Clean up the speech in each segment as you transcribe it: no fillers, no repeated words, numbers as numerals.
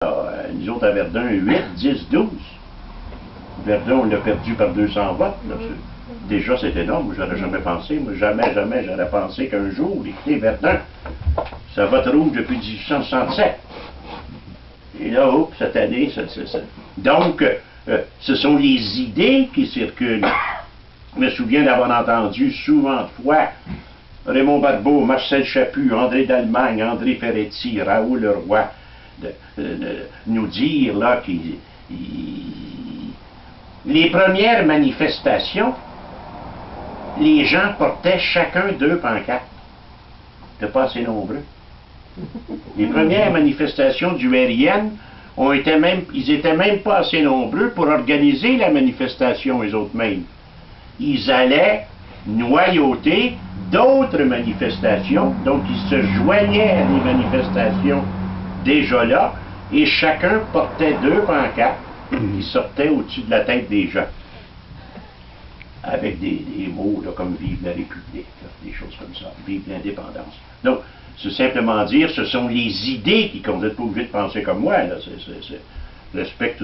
Nous autres à Verdun, 8, 10, 12. Verdun, on l'a perdu par 200 votes. Là. Déjà, c'est énorme. J'aurais jamais pensé. Moi, jamais j'aurais pensé qu'un jour, écoutez, Verdun, ça vote rouge depuis 1867. Et là, hop, cette année, Donc, ce sont les idées qui circulent. Je me souviens d'avoir entendu souvent de fois Raymond Barbeau, Marcel Chaput, André d'Allemagne, André Ferretti, Raoul Leroy, nous dire là les premières manifestations, les gens portaient chacun 2 pancartes. C'était pas assez nombreux. Les premières manifestations du RIN, ils étaient même pas assez nombreux pour organiser la manifestation, eux autres mêmes. Ils allaient noyauter d'autres manifestations, donc ils se joignaient à des manifestations déjà là, et chacun portait 2 pancartes qui sortaient au-dessus de la tête des gens, avec des mots là, comme « Vive la République », des choses comme ça, « Vive l'indépendance ». Donc, c'est simplement dire, ce sont les idées qui comptent. Vous n'êtes pas obligé de penser comme moi, là. Je respecte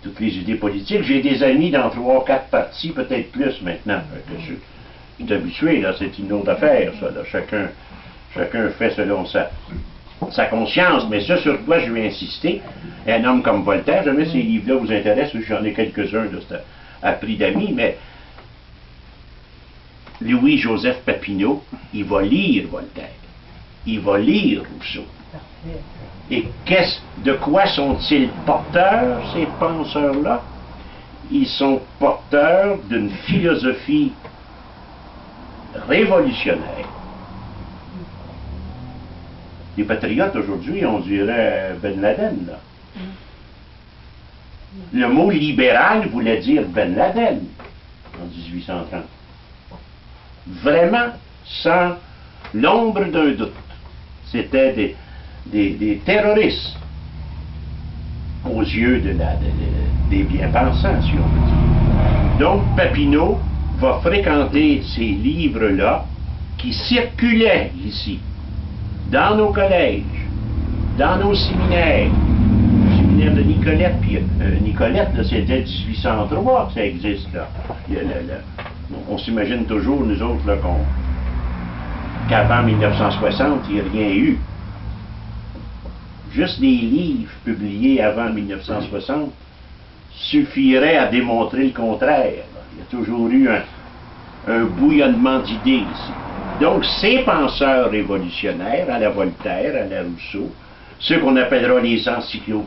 toutes les idées politiques. J'ai des amis dans 3 ou 4 partis, peut-être plus maintenant. Je suis habitué, là, c'est une autre affaire, ça. Là. Chacun fait selon sa conscience, mais ce sur quoi je vais insister, un homme comme Voltaire, jamais ces livres-là vous intéressent, j'en ai quelques-uns à prix d'amis, mais Louis-Joseph Papineau, il va lire Voltaire, il va lire Rousseau. Et de quoi sont-ils porteurs, ces penseurs-là? Ils sont porteurs d'une philosophie révolutionnaire. Les patriotes aujourd'hui, on dirait Ben Laden, là. Le mot libéral voulait dire Ben Laden en 1830. Vraiment, sans l'ombre d'un doute. C'était des terroristes aux yeux des bien-pensants, si on veut dire. Donc, Papineau va fréquenter ces livres-là qui circulaient ici, dans nos collèges, dans nos séminaires, le séminaire de Nicolette, puis Nicolette, c'était 1803 que ça existe, là. On s'imagine toujours, nous autres, là, qu'avant 1960, il n'y a rien eu. Juste des livres publiés avant 1960 suffiraient à démontrer le contraire. Il y a toujours eu un bouillonnement d'idées ici. Donc, ces penseurs révolutionnaires, à la Voltaire, à la Rousseau, ceux qu'on appellera les encyclopédies,